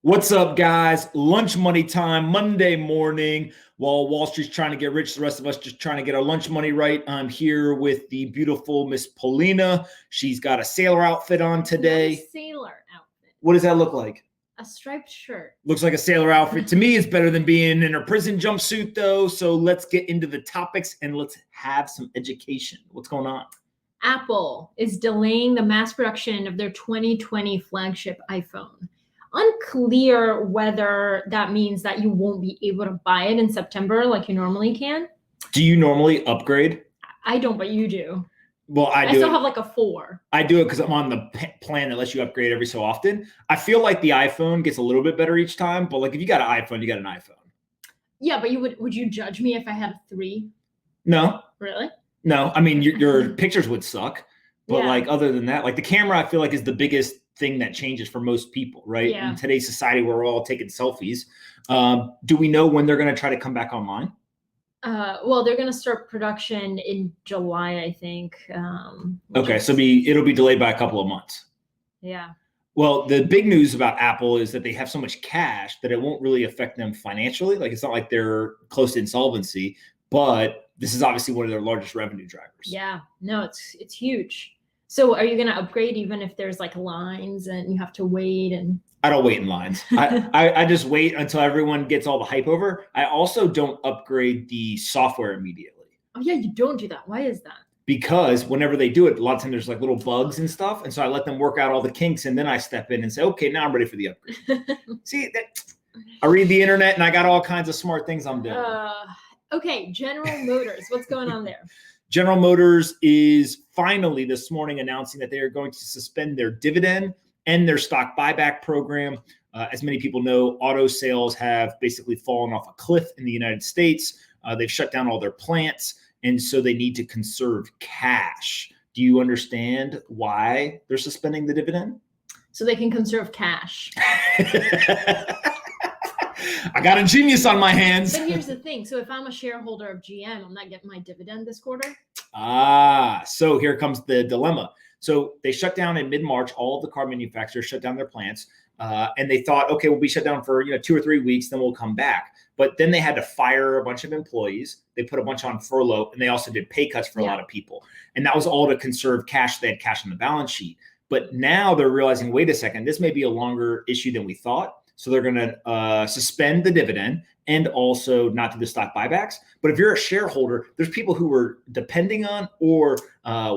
What's up, guys? Lunch money time, Monday morning. While Wall Street's trying to get rich, the rest of us just trying to get our lunch money right. I'm here with the beautiful Miss Polina. She's got a sailor outfit on today. Not a sailor outfit. What does that look like? A striped shirt. Looks like a sailor outfit. To me, it's better than being in a prison jumpsuit, though. So let's get into the topics and let's have some education. What's going on? Apple is delaying the mass production of their 2020 flagship iPhone. Unclear whether that means that you won't be able to buy it in September like you normally can. Do you normally upgrade? I don't, but you do. Well, I do. I still have like a 4. I do it because I'm on the plan that lets you upgrade every so often. I feel like the iPhone gets a little bit better each time, but like if you got an iPhone, you got an iPhone. Yeah, but would you judge me if I had a 3? No. Really? No. I mean, your pictures would suck, but Yeah. like other than that, like the camera, I feel like is the biggest thing that changes for most people, right? Yeah. In today's society, we're all taking selfies. Do we know when they're going to try to come back online? Well, they're going to start production in July, I think. Okay, so it'll be delayed by a couple of months. Yeah. Well, the big news about Apple is that they have so much cash that it won't really affect them financially. Like it's not like they're close to insolvency, but this is obviously one of their largest revenue drivers. Yeah, no, it's huge. So are you going to upgrade even if there's like lines and you have to wait? And I don't wait in lines. I just wait until everyone gets all the hype over. I also don't upgrade the software immediately. Oh yeah, you don't do that. Why is that? Because whenever they do it, a lot of times there's like little bugs and stuff. And so I let them work out all the kinks and then I step in and say, okay, now I'm ready for the upgrade. See, I read the internet and I got all kinds of smart things I'm doing. Okay, General Motors, what's going on there? General Motors is finally this morning announcing that they are going to suspend their dividend and their stock buyback program. As many people know, auto sales have basically fallen off a cliff in the United States. They've shut down all their plants, and so they need to conserve cash. Do you understand why they're suspending the dividend? So they can conserve cash. I got a genius on my hands. But here's the thing. So if I'm a shareholder of GM, I'm not getting my dividend this quarter? So here comes the dilemma. So they shut down in mid-March. All of the car manufacturers shut down their plants. And they thought, okay, we'll be shut down for 2 or 3 weeks, then we'll come back. But then they had to fire a bunch of employees. They put a bunch on furlough, and they also did pay cuts for a lot of people. And that was all to conserve cash. They had cash on the balance sheet. But now they're realizing, wait a second, this may be a longer issue than we thought. So they're going to suspend the dividend and also not do the stock buybacks. But if you're a shareholder, there's people who are depending on or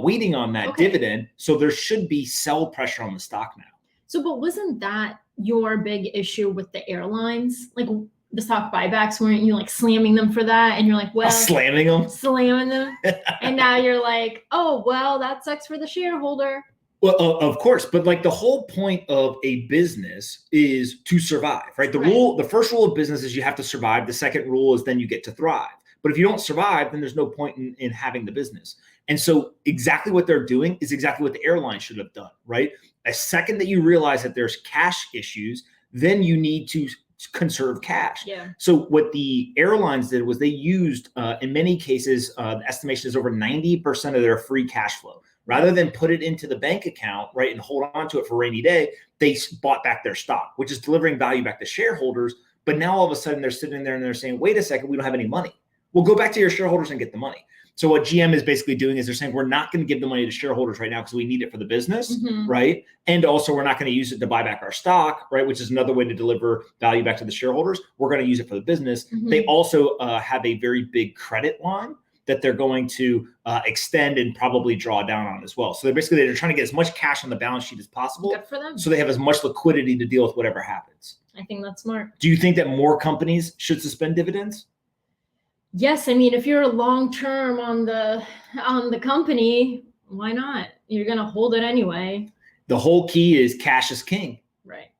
waiting on that dividend. So there should be sell pressure on the stock now. So, but wasn't that your big issue with the airlines? Like the stock buybacks, weren't you like slamming them for that? And you're like, well, slamming them. And now you're like, oh, well, that sucks for the shareholder. Well, of course, but like the whole point of a business is to survive, right? The first rule of business is you have to survive. The second rule is then you get to thrive. But if you don't survive, then there's no point in having the business. And so exactly what they're doing is exactly what the airline should have done, right? A second that you realize that there's cash issues, then you need to conserve cash. Yeah. So what the airlines did was they used, in many cases, the estimation is over 90% of their free cash flow. Rather than put it into the bank account, right, and hold on to it for a rainy day, they bought back their stock, which is delivering value back to shareholders. But now all of a sudden they're sitting there and they're saying, wait a second, we don't have any money. Well, go back to your shareholders and get the money. So what GM is basically doing is they're saying, we're not going to give the money to shareholders right now because we need it for the business, right? And also we're not going to use it to buy back our stock, right, which is another way to deliver value back to the shareholders. We're going to use it for the business. They also have a very big credit line that they're going to extend and probably draw down on as well. So they're trying to get as much cash on the balance sheet as possible. Good for them. So they have as much liquidity to deal with whatever happens. I think that's smart. Do you think that more companies should suspend dividends? Yes, I mean, if you're long-term on the company, why not? You're going to hold it anyway. The whole key is cash is king.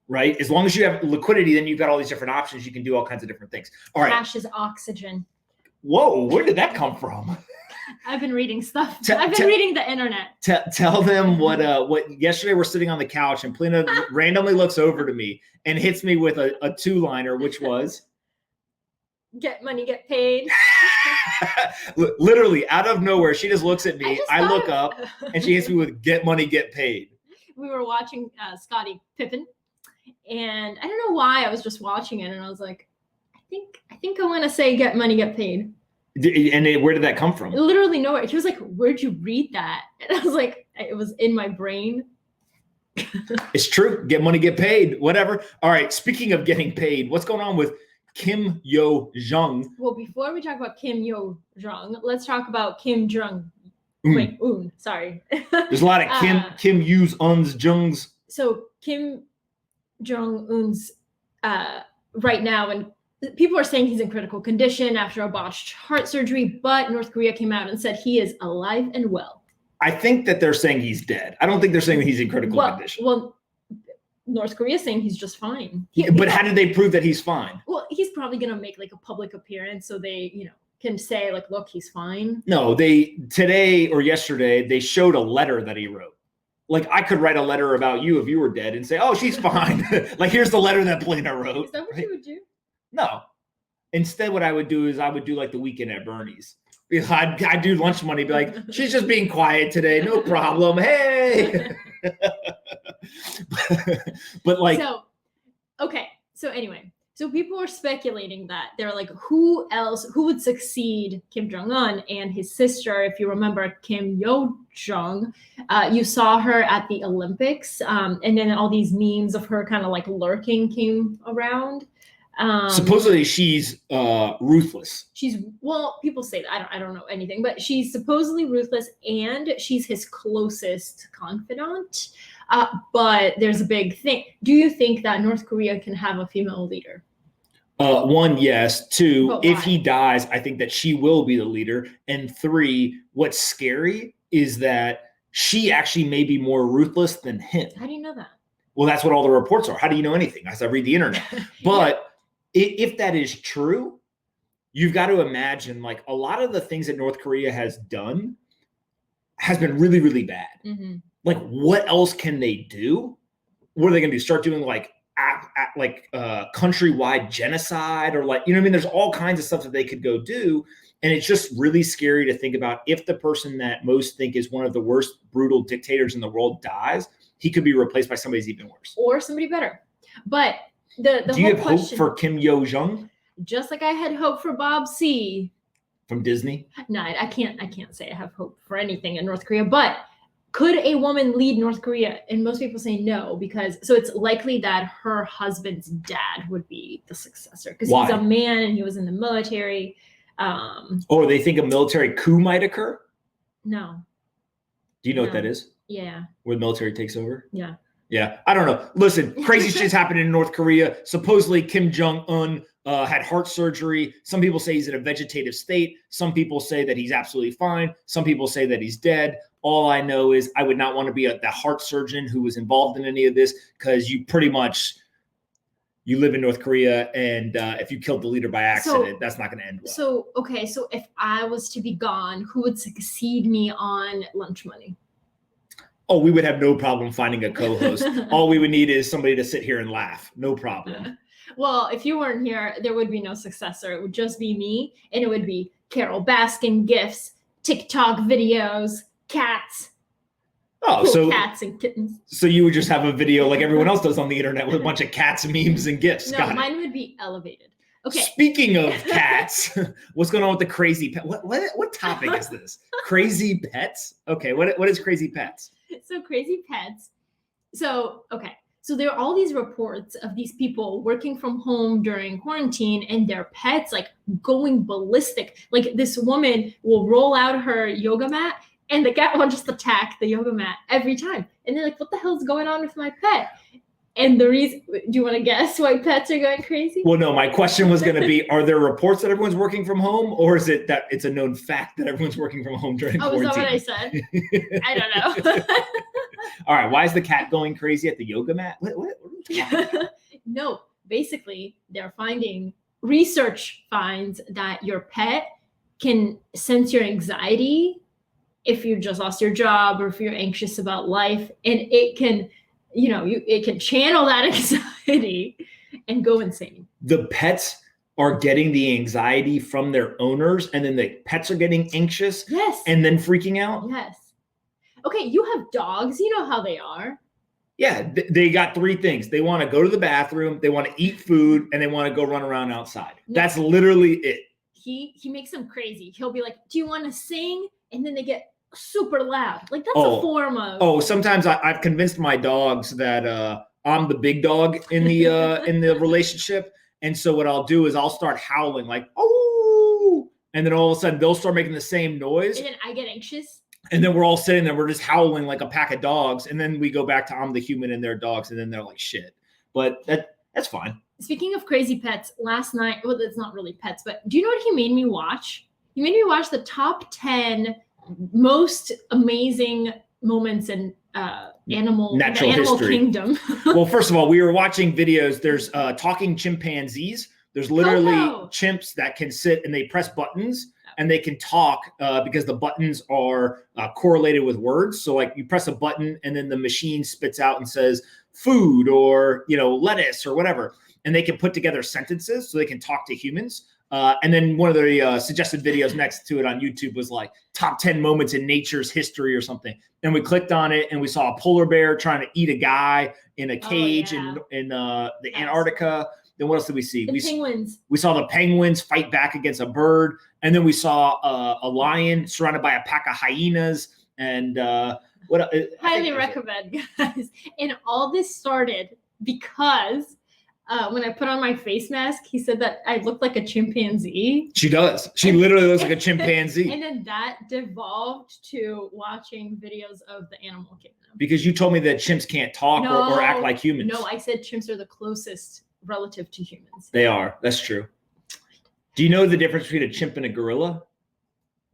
Right? As long as you have liquidity, then you've got all these different options. You can do all kinds of different things. All right. Cash is oxygen. Whoa, where did that come from? I've been reading stuff. I've been reading the internet. Tell them what yesterday we're sitting on the couch and Polina randomly looks over to me and hits me with a two-liner, which was get money, get paid. Literally out of nowhere, she just looks at me. I look up and she hits me with get money, get paid. We were watching Scottie Pippen. And I don't know why, I was just watching it and I was like, I think I want to say get money, get paid. And where did that come from? Literally nowhere. He was like, where'd you read that? And I was like, it was in my brain. It's true. Get money, get paid, whatever. All right. Speaking of getting paid, what's going on with Kim Jong? Well, before we talk about Kim Jong, let's talk about Kim Jong. Mm. Wait, sorry. There's a lot of Kim Yus, Uns, Jungs. So Kim Jong Un's right now, and people are saying he's in critical condition after a botched heart surgery, but North Korea came out and said he is alive and well. I think that they're saying he's dead. I don't think they're saying that he's in critical condition. Well, North Korea is saying he's just fine. But how did they prove that he's fine? Well, he's probably going to make like a public appearance so they, can say like, look, he's fine. No, today or yesterday, they showed a letter that he wrote. Like I could write a letter about you if you were dead and say, oh, she's fine. Like here's the letter that Polina wrote. Is that what you would do? No. Instead, what I would do is I would do like the Weekend at Bernie's. I'd do lunch money, be like, she's just being quiet today. No problem. Hey. But like. So anyway, so people are speculating that they're like, who would succeed Kim Jong-un and his sister? If you remember Kim Yo-jong, you saw her at the Olympics. And then all these memes of her kind of like lurking came around. Supposedly she's ruthless. People say that. I don't know anything, but she's supposedly ruthless and she's his closest confidant. But there's a big thing. Do you think that North Korea can have a female leader? One, yes. Two, if he dies, I think that she will be the leader. And three, what's scary is that she actually may be more ruthless than him. How do you know that? Well, that's what all the reports are. How do you know anything? As I read the internet. But if that is true, you've got to imagine like a lot of the things that North Korea has done has been really, really bad. Mm-hmm. Like what else can they do? What are they going to do? Start doing like countrywide genocide or like, there's all kinds of stuff that they could go do. And it's just really scary to think about if the person that most think is one of the worst brutal dictators in the world dies, he could be replaced by somebody who's even worse. Or somebody better. But do you have hope for Kim Yo-jong? Just like I had hope for Bob C. From Disney? No, I can't say I have hope for anything in North Korea, but could a woman lead North Korea? And most people say no, so it's likely that her husband's dad would be the successor because he's a man and he was in the military. They think a military coup might occur? No. Do you know what that is? Yeah. Where the military takes over? Yeah. Yeah. I don't know. Listen, crazy shit's happening in North Korea. Supposedly Kim Jong-un had heart surgery. Some people say he's in a vegetative state. Some people say that he's absolutely fine. Some people say that he's dead. All I know is I would not want to be the heart surgeon who was involved in any of this because you live in North Korea and if you killed the leader by accident, that's not going to end well. So if I was to be gone, who would succeed me on Lunch Money? Oh, we would have no problem finding a co-host. All we would need is somebody to sit here and laugh. No problem. Well, if you weren't here, there would be no successor. It would just be me, and it would be Carol Baskin gifts, TikTok videos, cats. Oh, so cats and kittens. So you would just have a video like everyone else does on the internet with a bunch of cats, memes, and gifs. No, mine would be elevated. Okay. Speaking of cats, what's going on with the crazy pet? What topic is this? Crazy pets? Okay, what is crazy pets? So crazy pets. So there are all these reports of these people working from home during quarantine and their pets like going ballistic. Like this woman will roll out her yoga mat and the cat will just attack the yoga mat every time. And they're like, what the hell is going on with my pet? And the reason, do you want to guess why pets are going crazy? Well, no, my question was going to be, are there reports that everyone's working from home, or is it that it's a known fact that everyone's working from home during quarantine? Is that what I said? I don't know. All right. Why is the cat going crazy at the yoga mat? What No, basically, they're finding, research finds that your pet can sense your anxiety if you just lost your job or if you're anxious about life, and it can it can channel that anxiety and go insane. The pets are getting the anxiety from their owners, and then the pets are getting anxious. Yes. And then freaking out. Yes. Okay, you have dogs. You know how they are. Yeah, they got three things. They want to go to the bathroom, they want to eat food, and they want to go run around outside. No. That's literally it. He makes them crazy. He'll be like, "Do you want to sing?" And then they get super loud. Like that's Oh. a form of. Oh, sometimes I've convinced my dogs that I'm the big dog in the relationship, and so what I'll do is I'll start howling like, "Oh!" And then all of a sudden they'll start making the same noise. And then I get anxious. And then we're all sitting there, we're just howling like a pack of dogs. And then we go back to I'm the human and their dogs. And then they're like, shit. But that's fine. Speaking of crazy pets, last night, well, it's not really pets, but do you know what he made me watch? He made me watch the top 10 most amazing moments in animal history. kingdom. Well, first of all, we were watching videos. There's talking chimpanzees. There's literally chimps that can sit and they press buttons. And they can talk because the buttons are correlated with words. So like you press a button and then the machine spits out and says food or, lettuce or whatever. And they can put together sentences so they can talk to humans. And then one of the suggested videos next to it on YouTube was like top 10 moments in nature's history or something. And we clicked on it and we saw a polar bear trying to eat a guy in a cage in the Antarctica. Then what else did we see? Penguins. We saw the penguins fight back against a bird. And then we saw a lion surrounded by a pack of hyenas. And highly recommend, guys. And all this started because when I put on my face mask, he said that I looked like a chimpanzee. She does. She literally looks like a chimpanzee. And then that devolved to watching videos of the animal kingdom. Because you told me that chimps can't talk or act like humans. No, I said chimps are the closest relative to humans. They are. That's true. Do you know the difference between a chimp and a gorilla?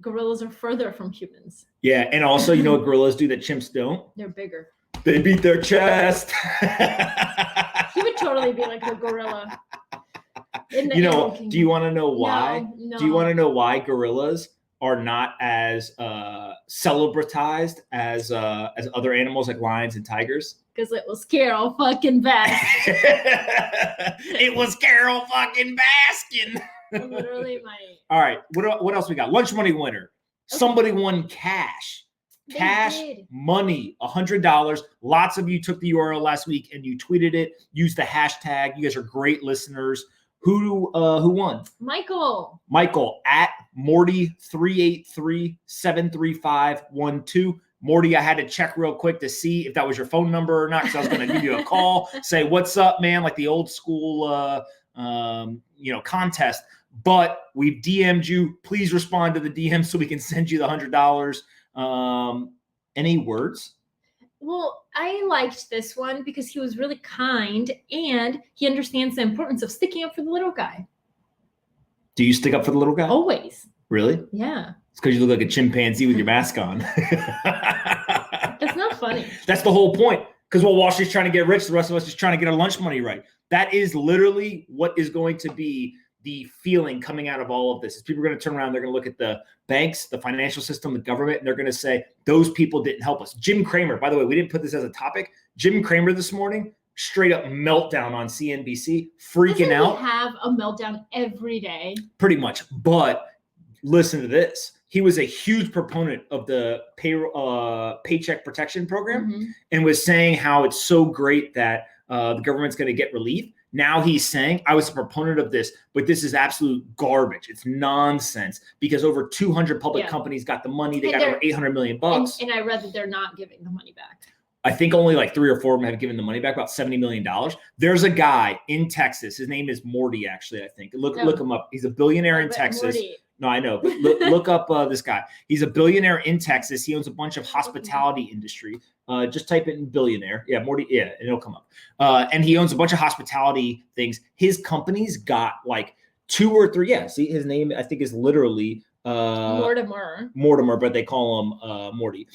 Gorillas are further from humans. Yeah, and also you know what gorillas do that chimps don't? They're bigger. They beat their chest. He would totally be like a gorilla. Do you want to know why? No. Do you want to know why gorillas are not as celebratized as other animals like lions and tigers? Because it was Carol fucking Baskin. It was Carol fucking Baskin. Literally my. All right. What else we got? Lunch money winner. Okay. Somebody won cash. Money, $100. Lots of you took the URL last week and you tweeted it. Used the hashtag. You guys are great listeners. Who won? Michael at Morty383-73512. Morty, I had to check real quick to see if that was your phone number or not, because I was going to give you a call, say, what's up, man? Like the old school, contest. But we've DM'd you. Please respond to the DM so we can send you the $100. Any words? Well, I liked this one because he was really kind and he understands the importance of sticking up for the little guy. Do you stick up for the little guy? Always. Really? Yeah. It's because you look like a chimpanzee with your mask on. That's not funny. That's the whole point. Because while Wall Street's trying to get rich, the rest of us is trying to get our lunch money right. That is literally what is going to be the feeling coming out of all of this. Is people are going to turn around, they're going to look at the banks, the financial system, the government, and they're going to say, those people didn't help us. Jim Cramer, by the way, we didn't put this as a topic. Jim Cramer this morning, straight up meltdown on CNBC, freaking out. He have a meltdown every day. Pretty much. But listen to this. He was a huge proponent of the Paycheck Protection Program and was saying how it's so great that the government's going to get relief. Now he's saying, I was a proponent of this, but this is absolute garbage. It's nonsense because over 200 public companies got the money. They got over $800 million. And I read that they're not giving the money back. I think only like 3 or 4 of them have given the money back, about $70 million. There's a guy in Texas. His name is Morty, actually, I think. Look him up. He's a billionaire in Texas. Morty. No, I know, but look up this guy. He's a billionaire in Texas. He owns a bunch of hospitality industry. Just type in billionaire. Yeah, Morty. Yeah, and it'll come up. And he owns a bunch of hospitality things. His company's got like 2 or 3. Yeah, see, his name I think is literally Mortimer, but they call him Morty.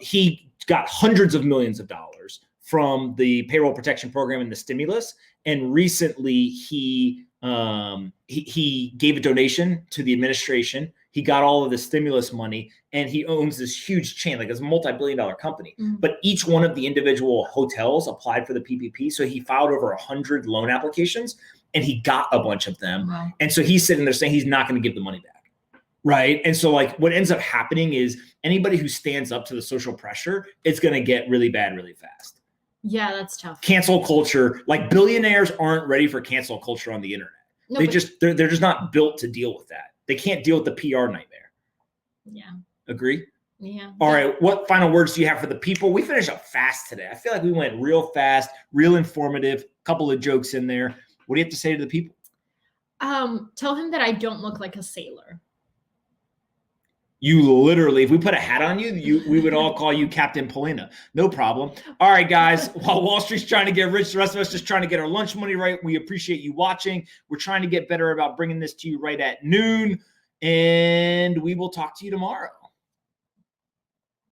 He got hundreds of millions of dollars from the payroll protection program and the stimulus. And recently he gave a donation to the administration. He got all of the stimulus money and he owns this huge chain, like it's a multi-billion-dollar company. But each one of the individual hotels applied for the PPP. So he filed over 100 loan applications and he got a bunch of them. Wow. And so he's sitting there saying he's not going to give the money back. Right. And so like what ends up happening is anybody who stands up to the social pressure, it's going to get really bad really fast. Yeah, that's tough. Cancel culture, like billionaires aren't ready for cancel culture on the internet. No, They but- just they're just not built to deal with that. They can't deal with the PR nightmare. Yeah. Agree? Yeah. All right. What final words do you have for the people? We finished up fast today. I feel like we went real fast, real informative, couple of jokes in there. What do you have to say to the people? Tell him that I don't look like a sailor. You literally, if we put a hat on you, we would all call you Captain Polina. No problem. All right, guys. While Wall Street's trying to get rich, the rest of us just trying to get our lunch money right. We appreciate you watching. We're trying to get better about bringing this to you right at noon, and we will talk to you tomorrow.